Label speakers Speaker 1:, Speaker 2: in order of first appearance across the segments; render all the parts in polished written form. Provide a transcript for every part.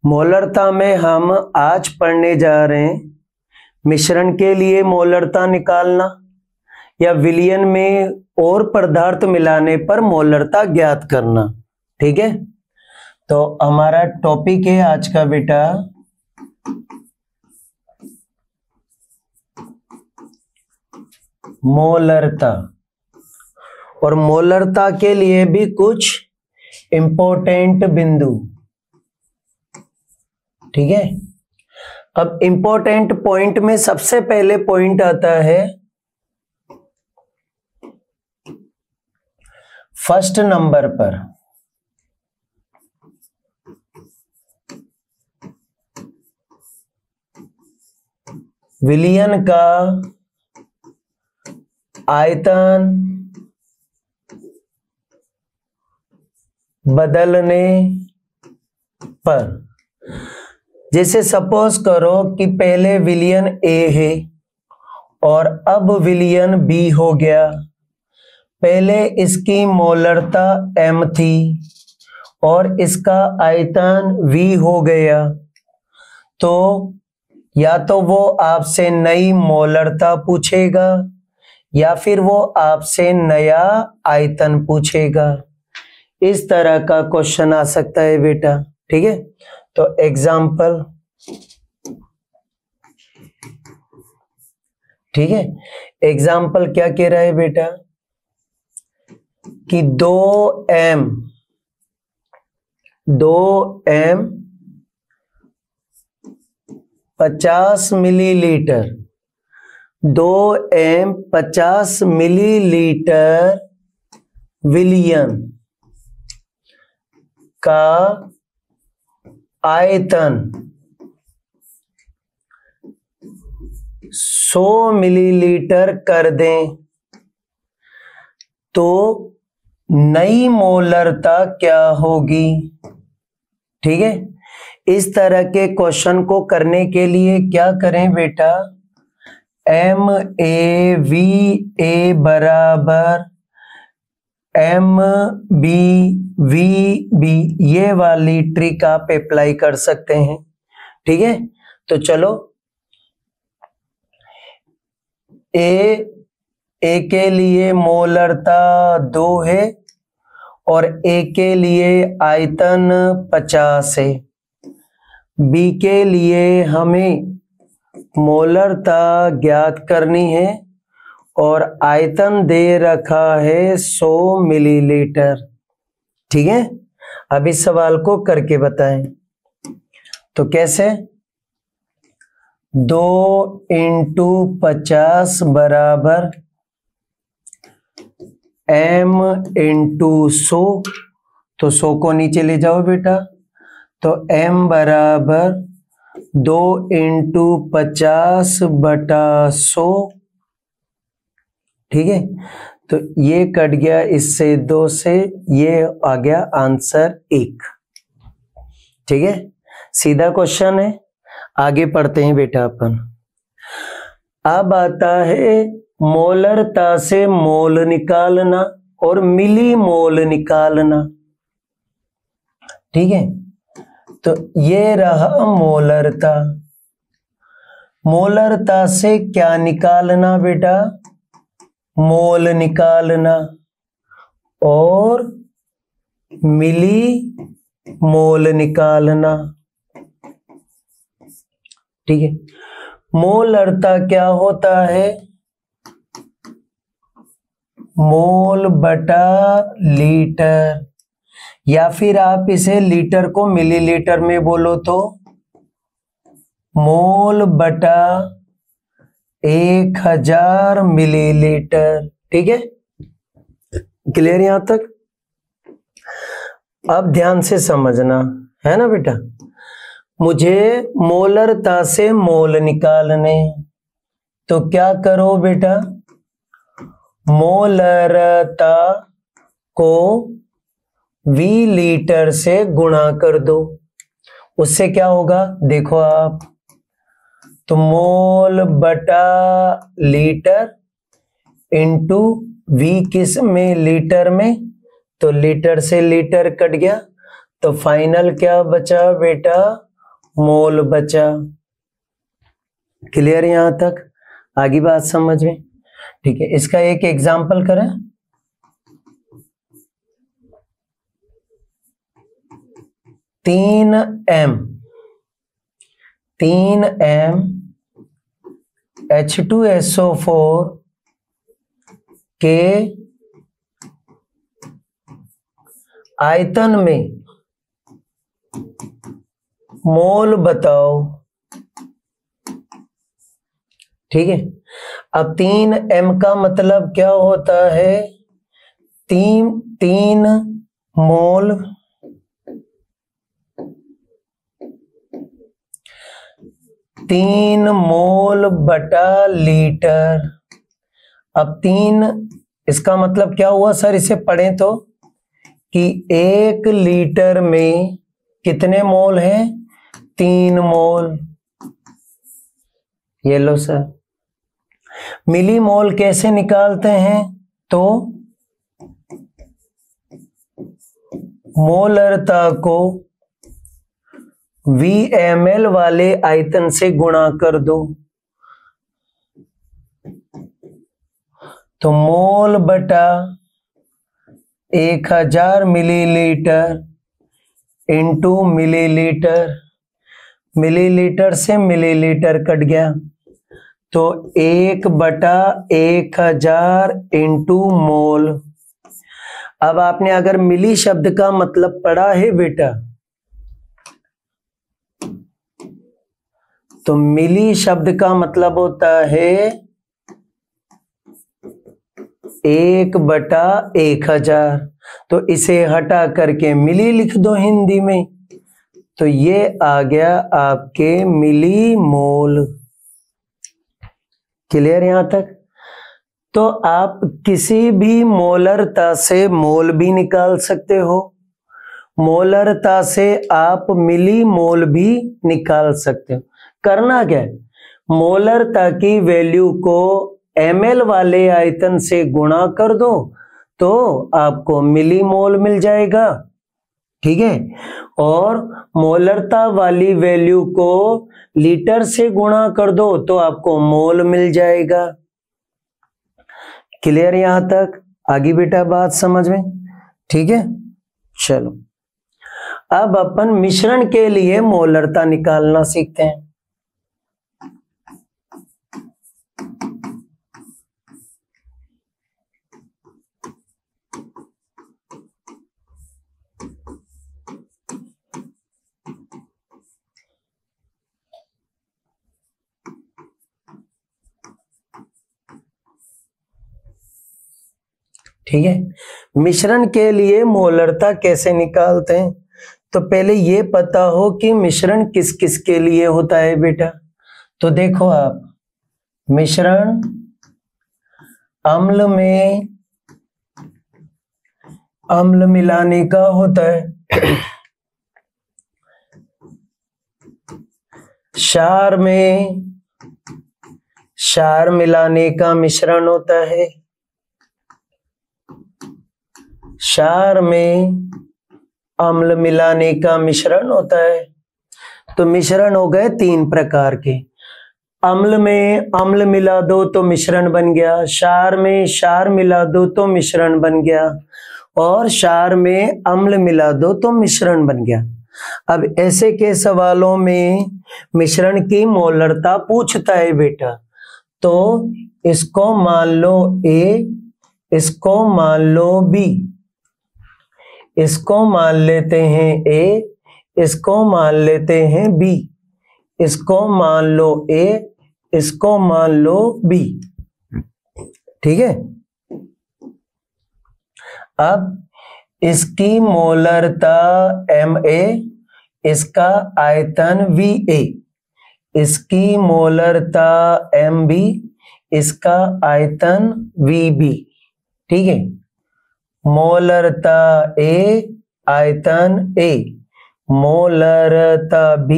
Speaker 1: मोलरता में हम आज पढ़ने जा रहे हैं मिश्रण के लिए मोलरता निकालना या विलयन में और पदार्थ मिलाने पर मोलरता ज्ञात करना। ठीक है, तो हमारा टॉपिक है आज का बेटा मोलरता, और मोलरता के लिए भी कुछ इंपॉर्टेंट बिंदु। ठीक है, अब इंपॉर्टेंट पॉइंट में सबसे पहले पॉइंट आता है फर्स्ट नंबर पर, विलयन का आयतन बदलने पर। जैसे सपोज करो कि पहले विलयन ए है और अब विलयन बी हो गया। पहले इसकी मोलरता m थी और इसका आयतन v हो गया, तो या तो वो आपसे नई मोलरता पूछेगा या फिर वो आपसे नया आयतन पूछेगा। इस तरह का क्वेश्चन आ सकता है बेटा। ठीक है, तो एग्जाम्पल, ठीक है, एग्जाम्पल क्या कह रहा है बेटा कि 2m 50 मिलीलीटर 2m 50 मिलीलीटर विलयन का आयतन 100 मिलीलीटर कर दें तो नई मोलरता क्या होगी। ठीक है, इस तरह के क्वेश्चन को करने के लिए क्या करें बेटा, MAVA बराबर MBVB, ये वाली ट्रिक आप अप्लाई कर सकते हैं। ठीक है, तो चलो ए के लिए मोलरता 2 है और ए के लिए आयतन 50 है। बी के लिए हमें मोलरता ज्ञात करनी है और आयतन दे रखा है 100 मिलीलीटर। ठीक है, अब इस सवाल को करके बताएं। तो कैसे, 2 × 50 बराबर m × 100, तो 100 को नीचे ले जाओ बेटा, तो m बराबर 2 × 50/100। ठीक है, तो ये कट गया इससे 2 से, ये आ गया आंसर 1। ठीक है, सीधा क्वेश्चन है, आगे पढ़ते हैं बेटा अपन। अब आता है मोलरता से मोल निकालना और मिली मोल निकालना। ठीक है, तो ये रहा मोलरता। मोलरता से क्या निकालना बेटा, मोल निकालना, और मिली मोल निकालना। ठीक है, मोलरता क्या होता है, मोल बटा लीटर, या फिर आप इसे लीटर को मिलीलीटर में बोलो तो मोल बटा 1000 मिलीलीटर। ठीक है, क्लियर यहां तक। अब ध्यान से समझना है ना बेटा, मुझे मोलरता से मोल निकालने, तो क्या करो बेटा, मोलरता को V लीटर से गुणा कर दो। उससे क्या होगा देखो आप, तो मोल बटा लीटर इंटू V किस में, लीटर में, तो लीटर से लीटर कट गया, तो फाइनल क्या बचा बेटा, मोल बचा। क्लियर यहां तक? आगे बात समझ में? ठीक है, इसका एक एग्जाम्पल करें। तीन एम H2SO4 के आयतन में मोल बताओ। ठीक है, अब 3m का मतलब क्या होता है? तीन मोल बटा लीटर। अब 3, इसका मतलब क्या हुआ सर? इसे पढ़ें तो कि 1 लीटर में कितने मोल हैं? 3 मोल। ये लो सर। मिली मोल कैसे निकालते हैं? तो मोलरता को VmL वाले आयतन से गुणा कर दो। तो मोल बटा 1000 मिलीलीटर इंटू मिलीलीटर। मिलीलीटर से मिलीलीटर कट गया, तो 1/1000 इंटू मोल। अब आपने अगर मिली शब्द का मतलब पढ़ा है बेटा, तो मिली शब्द का मतलब होता है 1/1000। तो इसे हटा करके मिली लिख दो हिंदी में, तो ये आ गया आपके मिली मोल। क्लियर यहां तक? तो आप किसी भी मोलरता से मोल भी निकाल सकते हो, मोलरता से आप मिली मोल भी निकाल सकते हो। करना क्या है? मोलरता की वैल्यू को ml वाले आयतन से गुणा कर दो, तो आपको मिली मोल मिल जाएगा। ठीक है, और मोलरता वाली वैल्यू को लीटर से गुणा कर दो, तो आपको मोल मिल जाएगा। क्लियर यहां तक? आगे बेटा बात समझ में? ठीक है, चलो अब अपन मिश्रण के लिए मोलरता निकालना सीखते हैं। ठीक है, मिश्रण के लिए मोलरता कैसे निकालते हैं? तो पहले ये पता हो कि मिश्रण किस किस के लिए होता है बेटा। तो देखो आप, मिश्रण अम्ल में अम्ल मिलाने का होता है, क्षार में क्षार मिलाने का मिश्रण होता है, क्षार में अम्ल मिलाने का मिश्रण होता है। तो मिश्रण हो गए 3 प्रकार के। अम्ल में अम्ल मिला दो तो मिश्रण बन गया, क्षार में क्षार मिला दो तो मिश्रण बन गया, और क्षार में अम्ल मिला दो तो मिश्रण बन गया। अब ऐसे के सवालों में मिश्रण की मोलरता पूछता है बेटा, तो इसको मान लो A, इसको मान लो B, इसको मान लेते हैं A, इसको मान लेते हैं B, इसको मान लो A, इसको मान लो B। ठीक है, अब इसकी मोलरता Ma, इसका आयतन Va, इसकी मोलरता Mb, इसका आयतन Vb। ठीक है, मोलरता A, आयतन A, मोलरता B,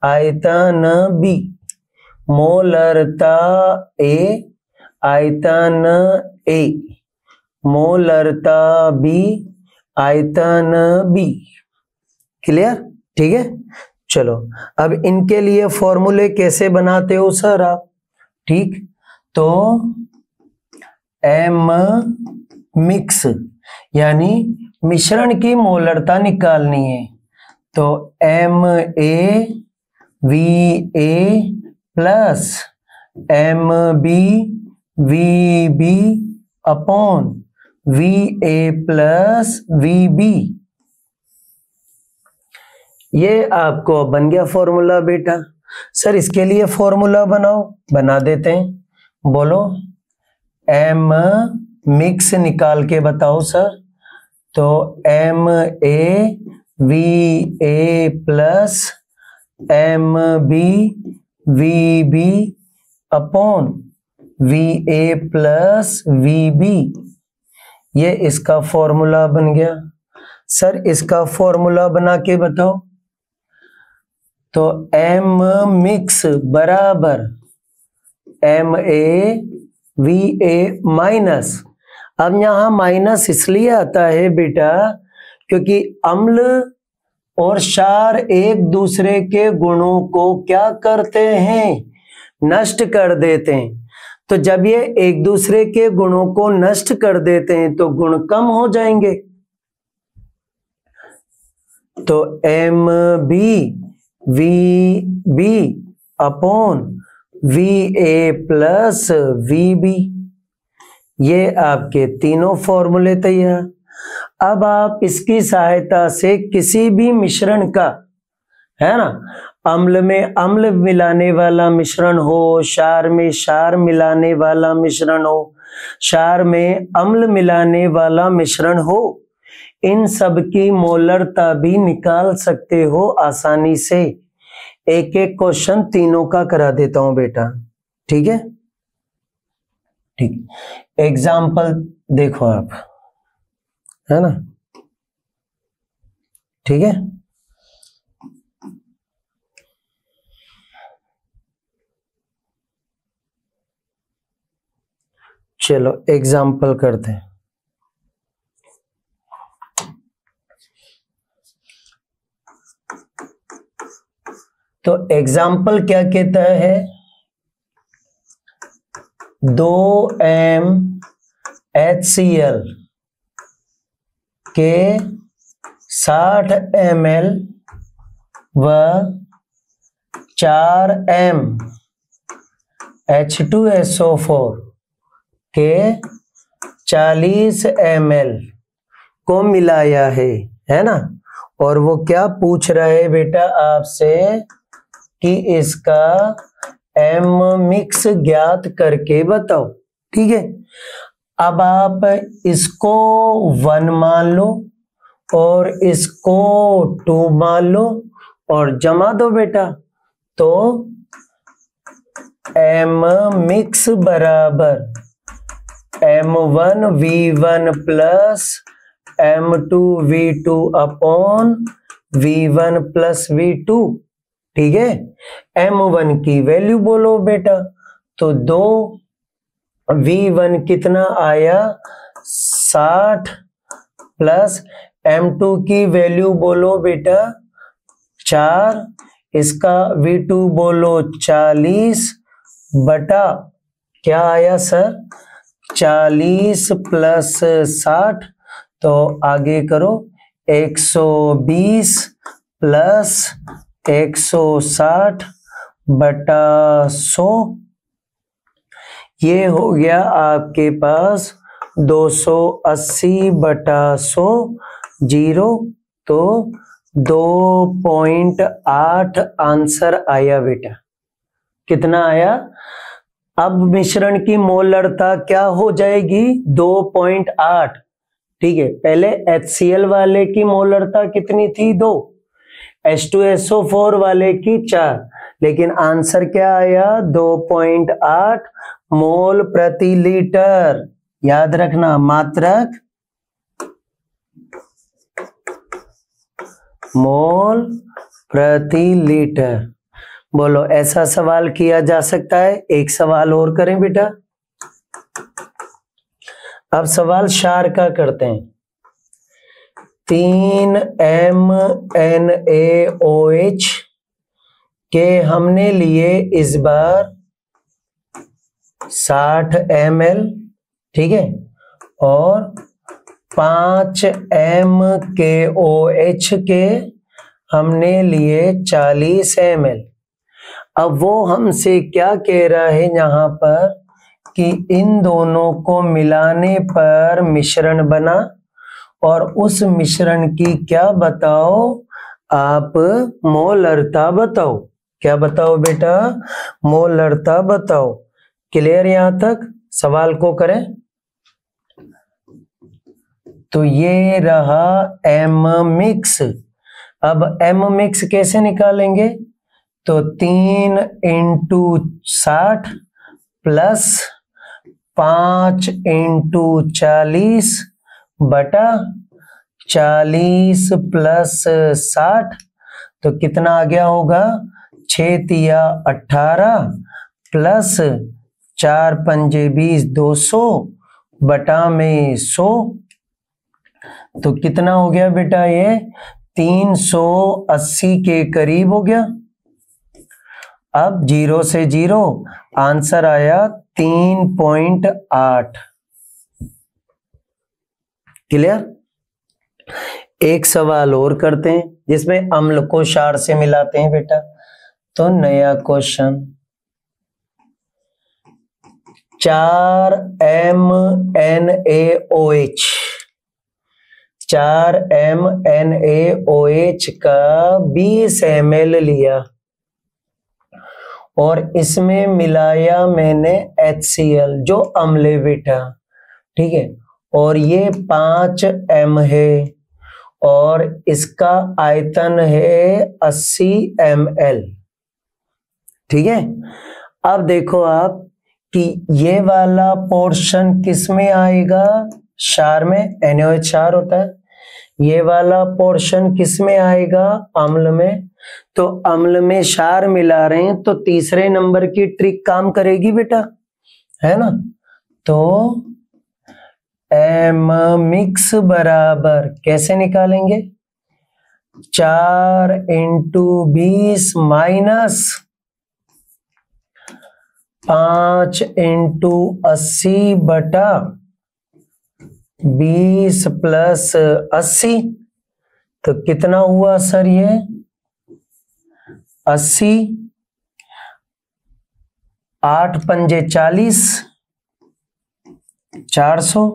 Speaker 1: आयतन B, मोलरता A, आयतन A, मोलरता B, आयतन B। क्लियर? ठीक है, चलो अब इनके लिए फॉर्मूले कैसे बनाते हो सर आप? ठीक, तो एम मिक्स यानी मिश्रण की मोलरता निकालनी है, तो M A V A plus M B V B upon V A plus V B. ये आपको बन गया फॉर्मूला बेटा। सर इसके लिए फॉर्मूला बनाओ, बना देते हैं। बोलो एम मिक्स निकाल के बताओ सर। तो M A V A plus M B V B upon V A plus V B, ये इसका फॉर्मूला बन गया। सर इसका फॉर्मूला बना के बताओ। तो एम मिक्स बराबर M A V A minus, अब यहां माइनस इसलिए आता है बेटा क्योंकि अम्ल और क्षार एक दूसरे के गुणों को क्या करते हैं? नष्ट कर देते हैं। तो जब ये एक दूसरे के गुणों को नष्ट कर देते हैं तो गुण कम हो जाएंगे। तो M B V B upon V A plus V B, ये आपके तीनों फॉर्मूले तैयार। अब आप इसकी सहायता से किसी भी मिश्रण का, है ना, अम्ल में अम्ल मिलाने वाला मिश्रण हो, क्षार में क्षार मिलाने वाला मिश्रण हो, क्षार में अम्ल मिलाने वाला मिश्रण हो, इन सब की मोलरता भी निकाल सकते हो आसानी से। एक एक क्वेश्चन तीनों का करा देता हूं बेटा, ठीक है? ठीक, एग्जाम्पल देखो आप, है ना, ठीक है? चलो एग्जाम्पल करते हैं। तो एग्जाम्पल क्या कहता है? 2m HCl के 60 ml व 4m H2SO4 के 40 ml को मिलाया है ना? और वो क्या पूछ रहा है बेटा आपसे कि इसका एम मिक्स ज्ञात करके बताओ, ठीक है? अब आप इसको 1 मान लो और इसको 2 मान लो और जमा दो बेटा। तो एम मिक्स बराबर M1 V1 plus M2 V2 upon V1 plus V2, ठीक है? M1 की वैल्यू बोलो बेटा। तो 2 V1 कितना आया? 60 प्लस M2 की वैल्यू बोलो बेटा 4, इसका V2 बोलो 40 बटा क्या आया सर? 40 प्लस 60, तो आगे करो 120 प्लस 160 बटा 100, ये हो गया आपके पास 280 बटा 100 जीरो, तो 2.8 आंसर आया बेटा। कितना आया? अब मिश्रण की मोलरता क्या हो जाएगी? 2.8, ठीक है? पहले HCl वाले की मोलरता कितनी थी? 2, H2SO4 वाले की 4, लेकिन आंसर क्या आया? 2.8 मोल प्रति लीटर। याद रखना, मात्रक मोल प्रति लीटर। बोलो ऐसा सवाल किया जा सकता है? एक सवाल और करें बेटा। अब सवाल क्षार का करते हैं। 3 MnAOH कि हमने लिए इस बार 60 ml, ठीक है, और 5 MkOH के हमने लिए 40 ml। अब वो हमसे क्या कह रहा है यहाँ पर कि इन दोनों को मिलाने पर मिश्रण बना, और उस मिश्रण की क्या बताओ आप, मोलरता बताओ। क्या बताओ बेटा, मोलरता बताओ। क्लियर यहां तक? सवाल को करें तो ये रहा एम मिक्स। अब एम मिक्स कैसे निकालेंगे? तो 3 × 60 प्लस 5 × 40 बटा 40 प्लस 60, तो कितना आ गया होगा? 6 तिया 18 प्लस 4 पंजे 20, 200 बटा में 100, तो कितना हो गया बेटा? ये 380 के करीब हो गया। अब 0 से 0 आंसर आया 3.8। क्लियर? एक सवाल और करते हैं जिसमें अम्ल को क्षार से मिलाते हैं बेटा। तो नया क्वेश्चन, 4 MnAOH, 4 MnAOH का 20 ml लिया और इसमें मिलाया मैंने HCl जो अम्ल है बेटा, ठीक है, और ये 5 m है और इसका आयतन है 80 ml, ठीक है। अब देखो आप कि ये वाला पोर्शन किस में आएगा? क्षार में, NaOH क्षार होता है। ये वाला पोर्शन किस में आएगा? अम्ल में। तो अम्ल में क्षार मिला रहे हैं तो तीसरे नंबर की ट्रिक काम करेगी बेटा, है ना। तो एम मिक्स बराबर कैसे निकालेंगे? 4 × 20 माइनस 5 × 80 बटा 20 प्लस 80, तो कितना हुआ सर? ये 80, 8 पंजे 40, 400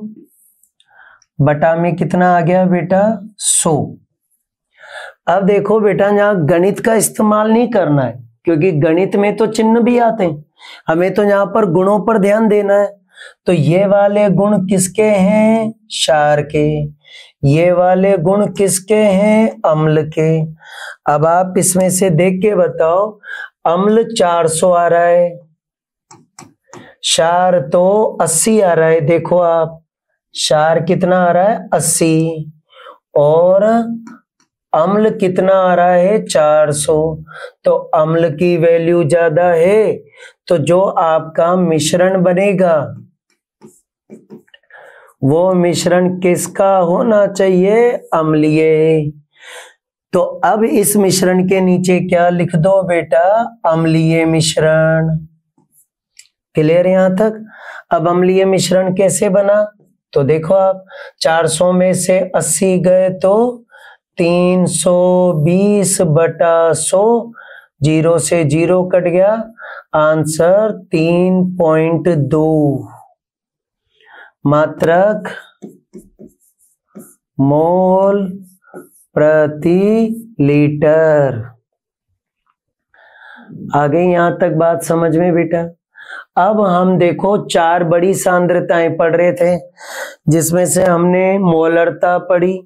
Speaker 1: बटा में कितना आ गया बेटा? 100। अब देखो बेटा, यहाँ गणित का इस्तेमाल नहीं करना है क्योंकि गणित में तो चिन्ह भी आते हैं, हमें तो यहाँ पर गुणों पर ध्यान देना है। तो ये वाले गुण किसके हैं? क्षार के। ये वाले गुण किसके हैं? अम्ल के। अब आप इसमें से देख के बताओ, अम्ल 400 आ रहा है, क्षार तो 80 आ रहा है। देखो आप, क्षार कितना आ रहा है? 80, और अम्ल कितना आ रहा है? 400। तो अम्ल की वैल्यू ज्यादा है, तो जो आपका मिश्रण बनेगा वो मिश्रण किसका होना चाहिए? अम्लीय। तो अब इस मिश्रण के नीचे क्या लिख दो बेटा? अम्लीय मिश्रण। क्लियर यहां तक? अब अम्लीय मिश्रण कैसे बना? तो देखो आप, 400 में से 80 गए तो 320 बटा 100, 0 से 0 कट गया, आंसर 3.2 मात्रक मोल प्रति लीटर। आगे यहां तक बात समझ में बेटा? अब हम देखो 4 बड़ी सांद्रताएं पढ़ रहे थे जिसमें से हमने मोलरता पढ़ी,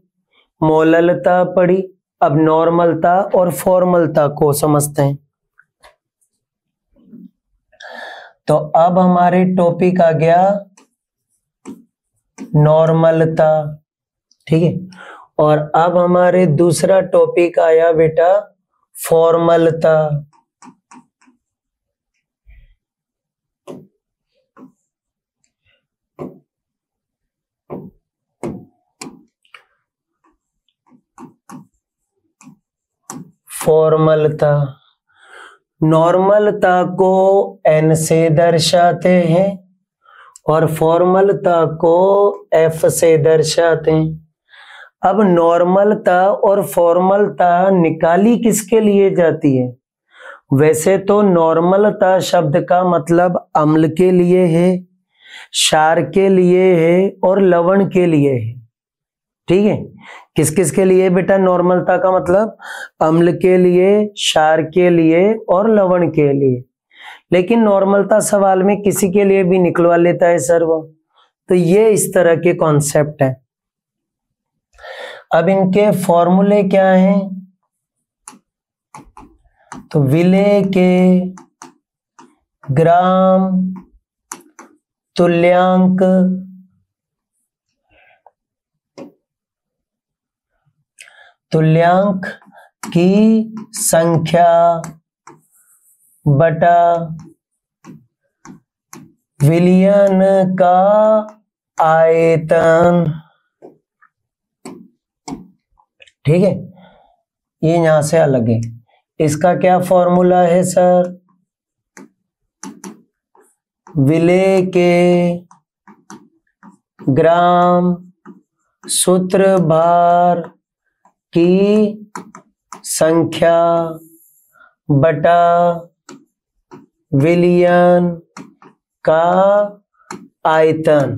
Speaker 1: मोललता पढ़ी। अब नॉर्मलता और फॉर्मलता को समझते हैं। तो अब हमारे टॉपिक आ गया नॉर्मलता, ठीक है, और अब हमारे दूसरा टॉपिक आया बेटा फॉर्मलता। फॉर्मलता, नॉर्मलता को n से दर्शाते हैं और फॉर्मलता को f से दर्शाते हैं। अब नॉर्मलता और फॉर्मलता निकाली किसके लिए जाती है? वैसे तो नॉर्मलता शब्द का मतलब अम्ल के लिए है, क्षार के लिए है और लवण के लिए है। ठीक है, किस किस के लिए बेटा नॉर्मलता का मतलब? अम्ल के लिए, क्षार के लिए और लवण के लिए। लेकिन नॉर्मलता सवाल में किसी के लिए भी निकलवा लेता है सर वो। तो ये इस तरह के कॉन्सेप्ट है। अब इनके फॉर्मूले क्या हैं? तो विलेय के ग्राम तुल्यांक की संख्या बटा विलयन का आयतन। ठीक है, ये यहां से अलग है। इसका क्या फॉर्मूला है सर? विलेय के ग्राम सूत्र भार की संख्या बटा विलयन का आयतन।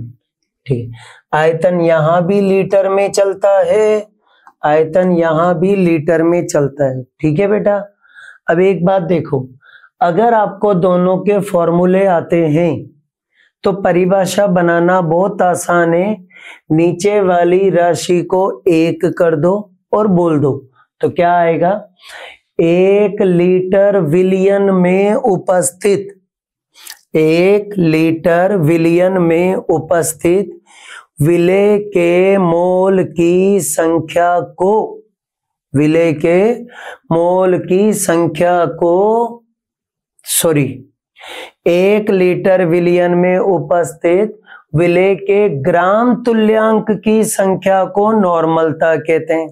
Speaker 1: ठीक है, आयतन यहां भी लीटर में चलता है, आयतन यहां भी लीटर में चलता है। ठीक है बेटा। अब एक बात देखो, अगर आपको दोनों के फॉर्मूले आते हैं तो परिभाषा बनाना बहुत आसान है। नीचे वाली राशि को 1 कर दो और बोल दो, तो क्या आएगा? 1 लीटर विलयन में उपस्थित, 1 लीटर विलयन में उपस्थित विलेय के मोल की संख्या को, विलेय के मोल की संख्या को, 1 लीटर विलयन में उपस्थित विलेय के ग्राम तुल्यांक की संख्या को नॉर्मलता कहते हैं।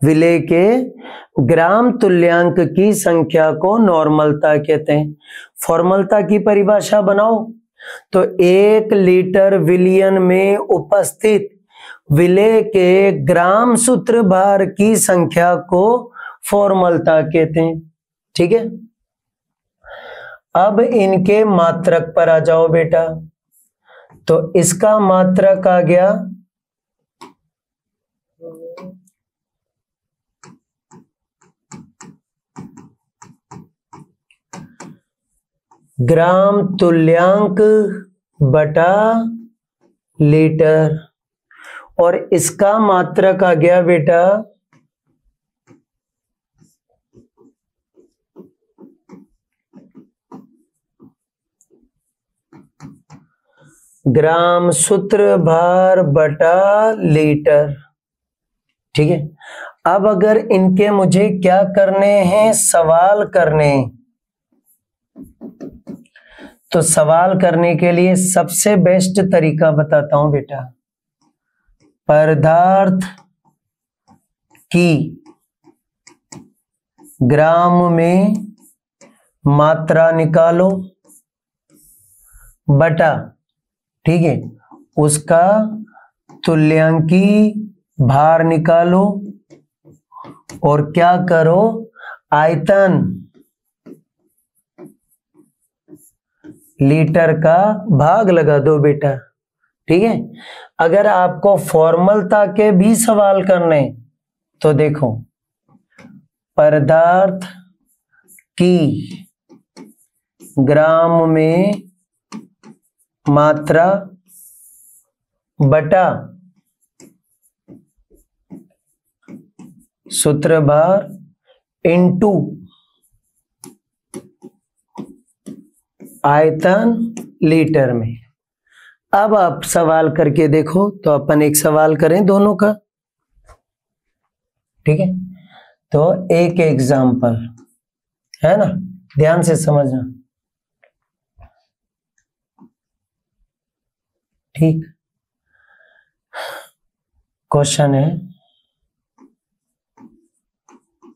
Speaker 1: विलेय के ग्राम तुल्यांक की संख्या को नॉर्मलता कहते हैं। फॉर्मलता की परिभाषा बनाओ तो 1 लीटर विलयन में उपस्थित विलेय के ग्राम सूत्र भार की संख्या को फॉर्मलता कहते हैं। ठीक है, अब इनके मात्रक पर आ जाओ बेटा। तो इसका मात्रक आ गया ग्राम तुल्यांक बटा लीटर, और इसका मात्रक आ गया बेटा ग्राम सूत्र भार बटा लीटर। ठीक है, अब अगर इनके मुझे क्या करने हैं? सवाल करने। तो सवाल करने के लिए सबसे बेस्ट तरीका बताता हूं बेटा। पदार्थ की ग्राम में मात्रा निकालो बटा, ठीक है, उसका तुल्यांकी भार निकालो और क्या करो? आयतन लीटर का भाग लगा दो बेटा। ठीक है, अगर आपको फॉर्मलता के भी सवाल करने तो देखो, पदार्थ की ग्राम में मात्रा बटा सूत्र भार इनटू आयतन लीटर में। अब आप सवाल करके देखो, तो अपन एक सवाल करें दोनों का। ठीक है, तो एक एग्जाम्पल है ना, ध्यान से समझना। ठीक, क्वेश्चन है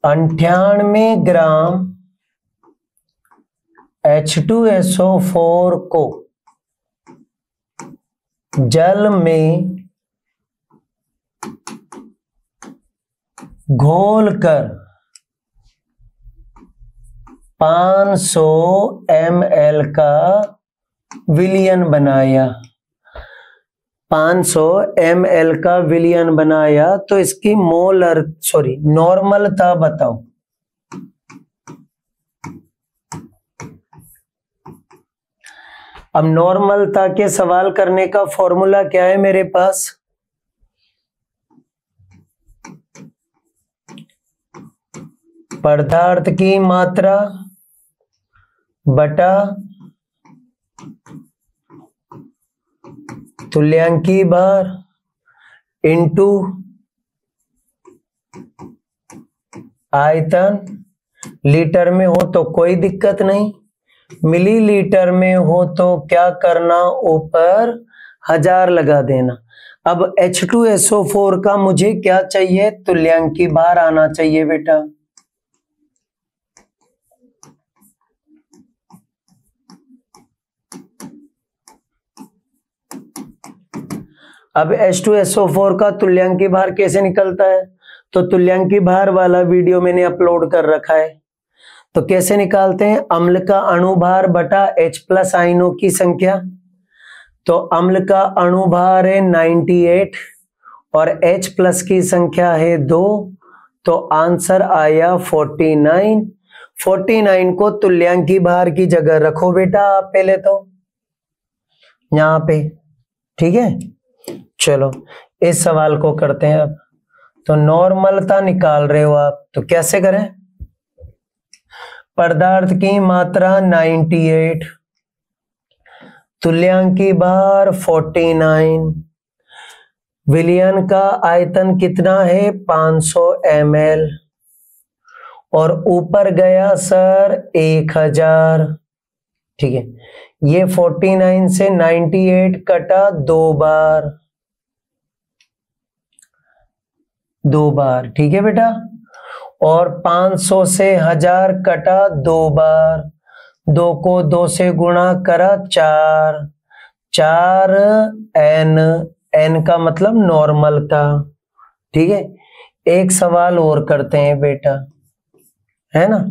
Speaker 1: 98 ग्राम H2SO4 को जल में घोलकर 500 ml का विलयन बनाया, 500 ml का विलयन बनाया, तो इसकी नॉर्मलता बताओ। अब नॉर्मलता के सवाल करने का फॉर्मूला क्या है मेरे पास? पदार्थ की मात्रा बटा तुल्यांकी भार इंटू आयतन। लीटर में हो तो कोई दिक्कत नहीं, मिलीलीटर में हो तो क्या करना, ऊपर 1000 लगा देना। अब H2SO4 का मुझे क्या चाहिए? तुल्यांकी भार आना चाहिए बेटा। अब H2SO4 का तुल्यांकी भार कैसे निकलता है? तो तुल्यांकी भार वाला वीडियो मैंने अपलोड कर रखा है। तो कैसे निकालते हैं? अम्ल का अणुभार बटा H+ आयनों की संख्या। तो अम्ल का अणुभार है 98 और H+ की संख्या है 2, तो आंसर आया 49। 49 को तुल्यांकी भार की जगह रखो बेटा आप पहले तो यहां पे, ठीक है। चलो इस सवाल को करते हैं अब। तो नॉर्मलता निकाल रहे हो आप, तो कैसे करें? पदार्थ की मात्रा 98, तुल्यांकी भार 49, विलयन का आयतन कितना है 500 ml और ऊपर गया सर 1000, ठीक है। ये 49 से 98 कटा 2 बार, ठीक है बेटा। और 500 से 1000 कटा 2 बार, 2 को 2 से गुणा करा 4 n का मतलब नॉर्मलता, ठीक है। एक सवाल और करते हैं बेटा, है ना।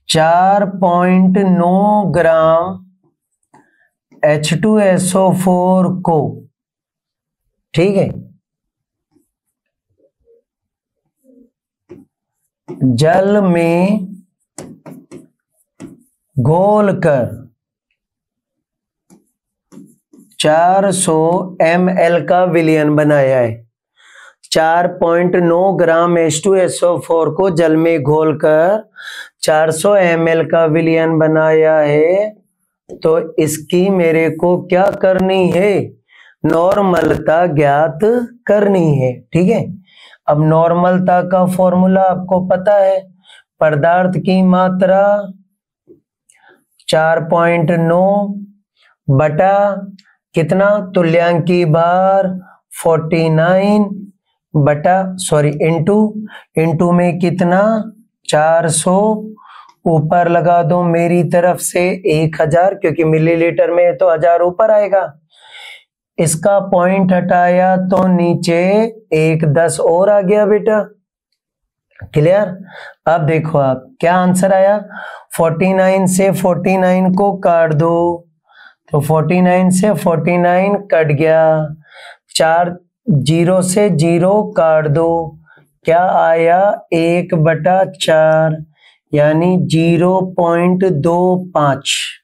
Speaker 1: 4.9 ग्राम H2SO4 को, ठीक है, जल में घोलकर 400 ml का विलयन बनाया है। 4.9 ग्राम H2SO4 को जल में घोलकर 400 ml का विलयन बनाया है, तो इसकी मेरे को क्या करनी है? नॉर्मलता ज्ञात करनी है, ठीक है। अब नॉर्मलता का फॉर्मूला आपको पता है, पदार्थ की मात्रा 4.9 बटा कितना, तुल्यांकी भार 49 बटा इंटू में कितना 400, ऊपर लगा दो मेरी तरफ से 1000, क्योंकि मिलीलीटर में है तो 1000 ऊपर आएगा। इसका पॉइंट हटाया तो नीचे 1 10 और आ गया बेटा, क्लियर। अब देखो आप क्या आंसर आया, 49 से 49 को काट दो, तो 49 से 49 कट गया, 4 0 से 0 काट दो, क्या आया 1/4 यानी 0.25।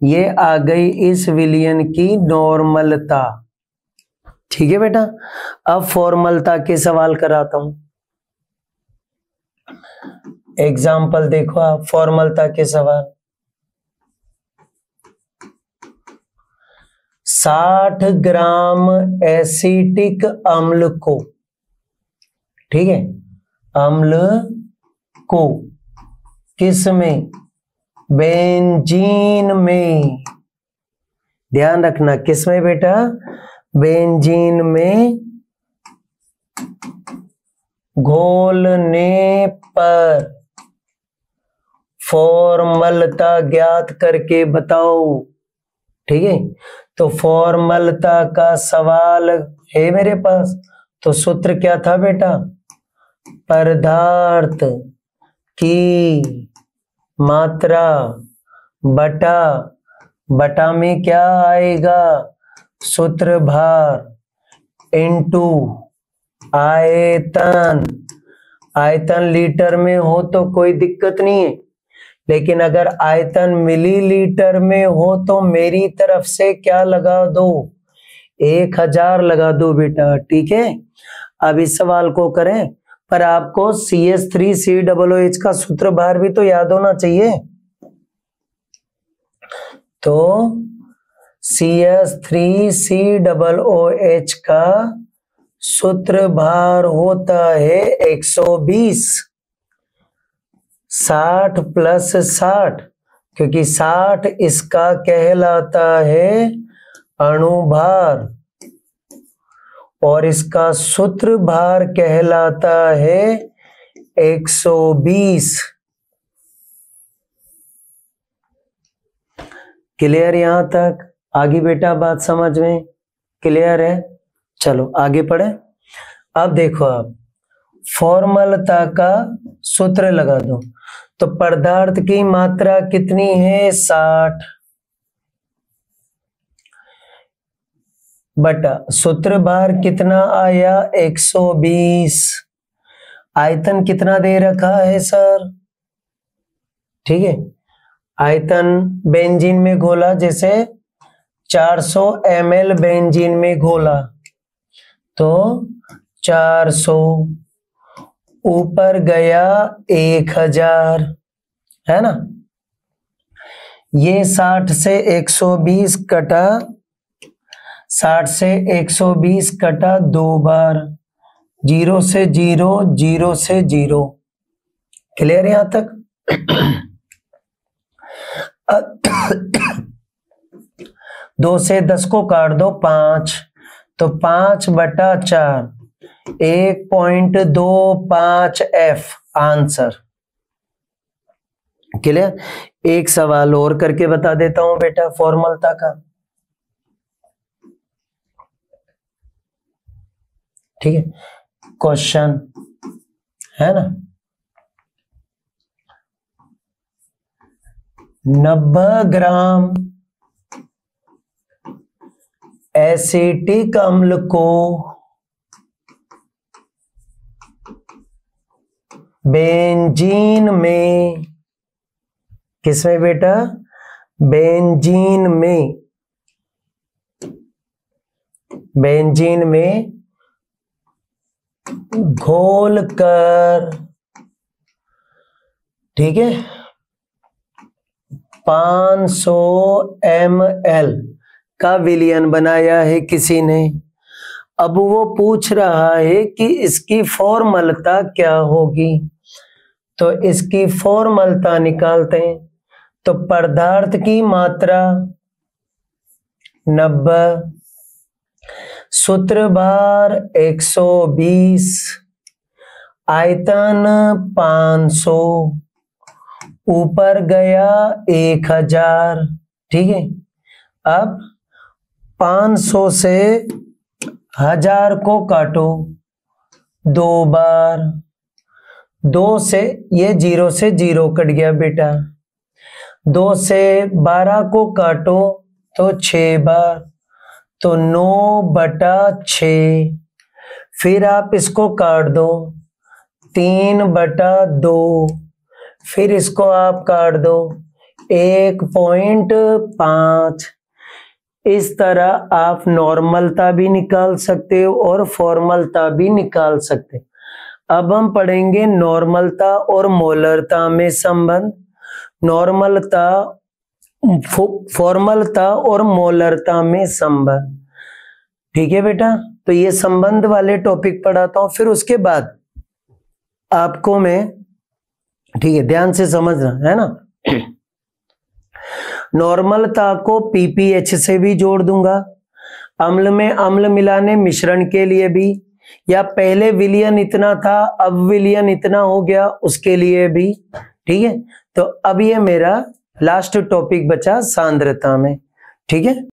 Speaker 1: ये आ गई इस विलयन की नॉर्मलता, ठीक है बेटा। अब फॉर्मलता के सवाल कराता हूं, एग्जाम्पल देखो आप फॉर्मलता के सवाल। 60 ग्राम एसिटिक अम्ल को, ठीक है, अम्ल को किस में, बेंजीन में, ध्यान रखना किस में बेटा, बेंजीन में घोलने पर फॉर्मलता ज्ञात करके बताओ। ठीक है, तो फॉर्मलता का सवाल है मेरे पास। तो सूत्र क्या था बेटा? पदार्थ की मात्रा बटा, बटा में क्या आएगा? सूत्र भार इनटू आयतन। आयतन लीटर में हो तो कोई दिक्कत नहीं है, लेकिन अगर आयतन मिलीलीटर में हो तो मेरी तरफ से क्या लगा दो? 1000 लगा दो बेटा। ठीक है, अब इस सवाल को करें, पर आपको CH3COOH का सूत्र भार भी तो याद होना चाहिए। तो CH3COOH का सूत्र भार होता है 120। 60 प्लस 60, क्योंकि 60 इसका कहलाता है अणुभार और इसका सूत्र भार कहलाता है 120। क्लियर यहां तक? आगे बेटा बात समझ में क्लियर है? चलो आगे पढ़े। अब देखो, आप फॉर्मलता का सूत्र लगा दो। तो पदार्थ की मात्रा कितनी है? 60 बटा सूत्र भार कितना आया? 120। आयतन कितना दे रखा है सर? ठीक है, आयतन बेंजीन में घोला, जैसे 400 ml बेंजीन में घोला तो 400 ऊपर गया 1000, है ना? ये 60 से 120 कटा, 60 से 120 कटा 2 बार, 0 से 0, 0 से 0। क्लियर यहां तक? 2 से 10 को काट दो 5, तो 5 बटा 4, 1.25 F आंसर। क्लियर? एक सवाल और करके बता देता हूं बेटा फॉर्मलता का। ठीक है, क्वेश्चन है ना? 90 ग्राम एसिटिक अम्ल को बेंजीन में, किसमें बेटा? बेंजीन में, बेंजीन में घोल कर, ठीक है, 500 ml का विलयन बनाया है किसी ने। अब वो पूछ रहा है कि इसकी फॉर्मलता क्या होगी, तो इसकी फॉर्मलता निकालते हैं। तो पदार्थ की मात्रा 90, सूत्र भार 120, आयतन 500, ऊपर गया 1000। ठीक है, अब 500 से 1000 को काटो 2 बार, 2 से ये 0 से 0 कट गया बेटा, 2 से 12 को काटो तो 6 बार, तो 9 बटा 6। फिर आप इसको काट दो 3 बटा 2, फिर इसको आप काट दो 1.5। इस तरह आप नॉर्मलता भी निकाल सकते हो और फॉर्मलता भी निकाल सकते हो। अब हम पढ़ेंगे नॉर्मलता और मोलरता में संबंध, नॉर्मलता, फॉर्मलता और मोलरता में संबंध। ठीक है बेटा, तो ये संबंध वाले टॉपिक पढ़ाता हूं, फिर उसके बाद आपको मैं, ठीक है, ध्यान से समझना है ना। नॉर्मलता को पीपीएच से भी जोड़ दूंगा, अम्ल में अम्ल मिलाने मिश्रण के लिए भी, या पहले विलयन इतना था अब विलयन इतना हो गया उसके लिए भी। ठीक है, तो अब ये मेरा लास्ट टॉपिक बचा सांद्रता में। ठीक है।